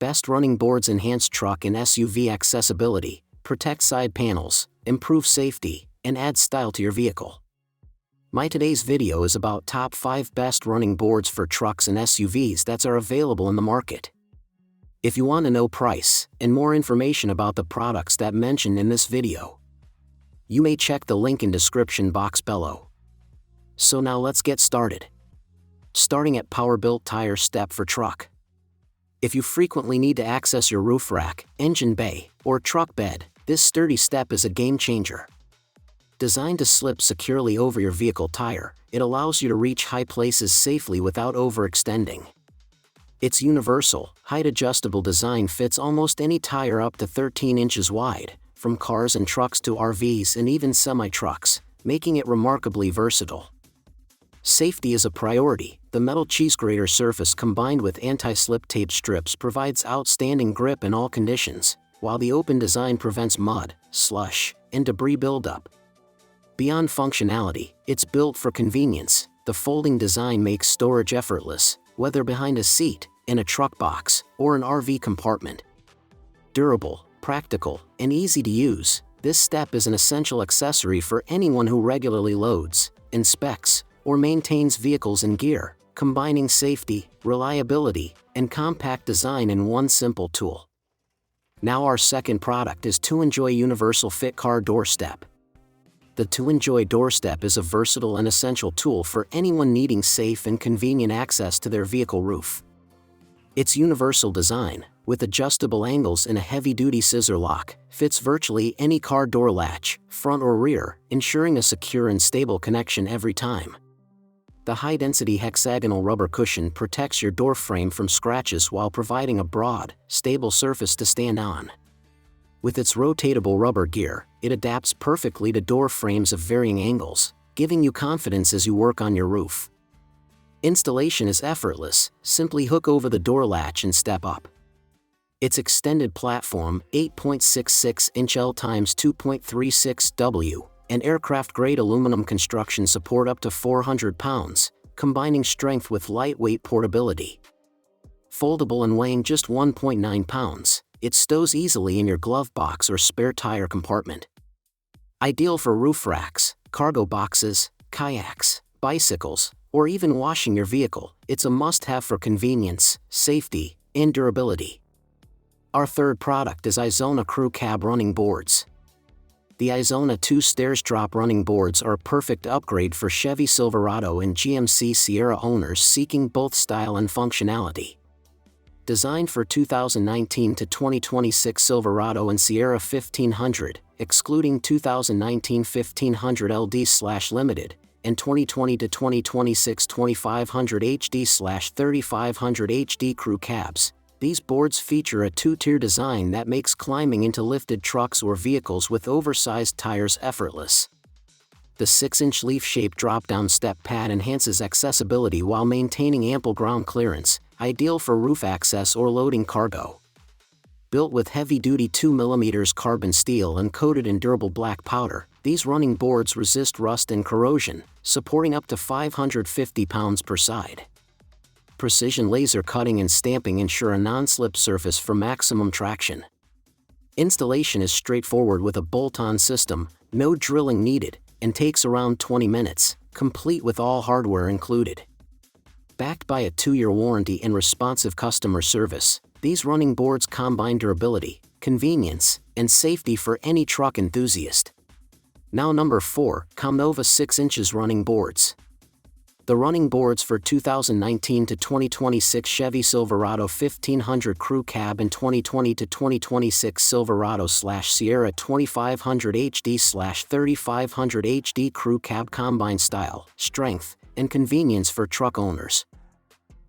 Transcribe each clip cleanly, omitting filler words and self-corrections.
Best running boards enhance truck and SUV accessibility, protect side panels, improve safety, and add style to your vehicle. My today's video is about top 5 best running boards for trucks and SUVs that are available in the market. If you want to know price and more information about the products that mentioned in this video, you may check the link in description box below. So now let's get started. Starting at Power-Built Tire Step for Truck. If you frequently need to access your roof rack, engine bay, or truck bed, this sturdy step is a game changer. Designed to slip securely over your vehicle tire, it allows you to reach high places safely without overextending. Its universal, height-adjustable design fits almost any tire up to 13 inches wide, from cars and trucks to RVs and even semi-trucks, making it remarkably versatile. Safety is a priority. The metal cheese grater surface combined with anti-slip tape strips provides outstanding grip in all conditions, while the open design prevents mud, slush, and debris buildup. Beyond functionality, it's built for convenience. The folding design makes storage effortless, whether behind a seat, in a truck box, or an RV compartment. Durable, practical, and easy to use, this step is an essential accessory for anyone who regularly loads, inspects, or maintains vehicles and gear, combining safety, reliability, and compact design in one simple tool. Now our second product is To Enjoy Universal Fit Car Doorstep. The To Enjoy Doorstep is a versatile and essential tool for anyone needing safe and convenient access to their vehicle roof. Its universal design, with adjustable angles and a heavy-duty scissor lock, fits virtually any car door latch, front or rear, ensuring a secure and stable connection every time. The high-density hexagonal rubber cushion protects your door frame from scratches while providing a broad, stable surface to stand on. With its rotatable rubber gear, it adapts perfectly to door frames of varying angles, giving you confidence as you work on your roof. Installation is effortless. Simply hook over the door latch and step up. Its extended platform, 8.66-inch L x 2.36 W, and aircraft-grade aluminum construction support up to 400 pounds, combining strength with lightweight portability. Foldable and weighing just 1.9 pounds, it stows easily in your glove box or spare tire compartment. Ideal for roof racks, cargo boxes, kayaks, bicycles, or even washing your vehicle, it's a must-have for convenience, safety, and durability. Our third product is Izona Crew Cab Running Boards. The Izona 2 Stairs Drop Running Boards are a perfect upgrade for Chevy Silverado and GMC Sierra owners seeking both style and functionality. Designed for 2019 to 2026 Silverado and Sierra 1500, excluding 2019 1500 LD/Limited, and 2020 to 2026 2500 HD/3500 HD Crew Cabs, these boards feature a two-tier design that makes climbing into lifted trucks or vehicles with oversized tires effortless. The 6-inch leaf-shaped drop-down step pad enhances accessibility while maintaining ample ground clearance, ideal for roof access or loading cargo. Built with heavy-duty 2mm carbon steel and coated in durable black powder, these running boards resist rust and corrosion, supporting up to 550 pounds per side. Precision laser cutting and stamping ensure a non-slip surface for maximum traction. Installation is straightforward with a bolt-on system, no drilling needed, and takes around 20 minutes, complete with all hardware included. Backed by a 2-year warranty and responsive customer service, these running boards combine durability, convenience, and safety for any truck enthusiast. Now number 4, Comnova 6-inch running boards. The running boards for 2019 to 2026 Chevy Silverado 1500 Crew Cab and 2020 to 2026 Silverado/Sierra 2500 HD/3500 HD Crew Cab combine style, strength, and convenience for truck owners.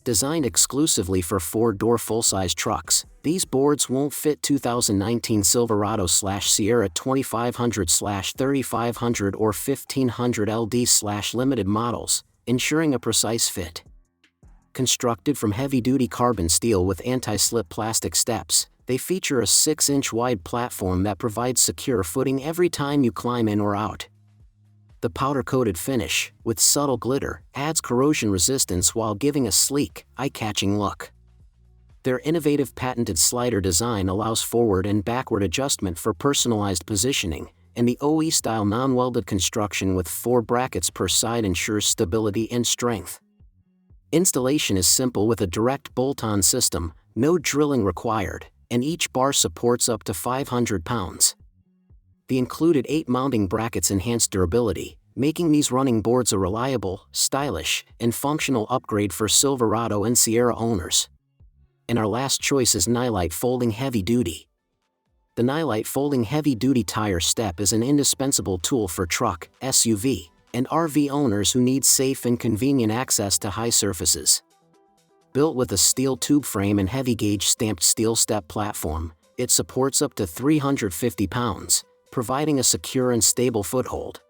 Designed exclusively for 4-door full-size trucks, these boards won't fit 2019 Silverado/Sierra 2500/3500 or 1500 LD/Limited models, ensuring a precise fit. Constructed from heavy-duty carbon steel with anti-slip plastic steps, they feature a 6-inch wide platform that provides secure footing every time you climb in or out. The powder-coated finish, with subtle glitter, adds corrosion resistance while giving a sleek, eye-catching look. Their innovative patented slider design allows forward and backward adjustment for personalized positioning, and the OE-style non-welded construction with 4 brackets per side ensures stability and strength. Installation is simple with a direct bolt-on system, no drilling required, and each bar supports up to 500 pounds. The included 8 mounting brackets enhance durability, making these running boards a reliable, stylish, and functional upgrade for Silverado and Sierra owners. And our last choice is Nylite Folding Heavy Duty. The Nylite Folding Heavy Duty Tire Step is an indispensable tool for truck, SUV, and RV owners who need safe and convenient access to high surfaces. Built with a steel tube frame and heavy-gauge stamped steel step platform, it supports up to 350 pounds, providing a secure and stable foothold.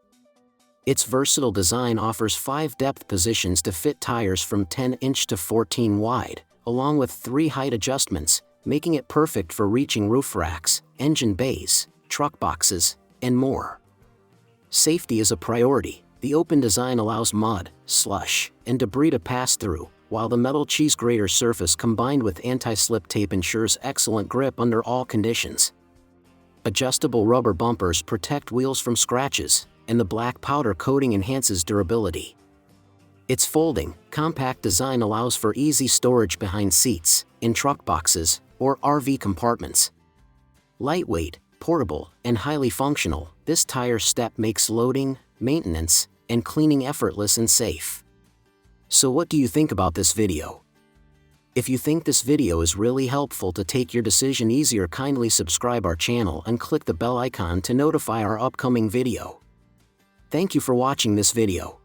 Its versatile design offers 5 depth positions to fit tires from 10-inch to 14 wide, along with 3 height adjustments, making it perfect for reaching roof racks, engine bays, truck boxes, and more. Safety is a priority. The open design allows mud, slush, and debris to pass through, while the metal cheese grater surface combined with anti-slip tape ensures excellent grip under all conditions. Adjustable rubber bumpers protect wheels from scratches, and the black powder coating enhances durability. Its folding, compact design allows for easy storage behind seats, in truck boxes, or RV compartments. Lightweight, portable, and highly functional, this tire step makes loading, maintenance, and cleaning effortless and safe. So what do you think about this video? If you think this video is really helpful to take your decision easier, kindly subscribe our channel and click the bell icon to notify our upcoming video. Thank you for watching this video.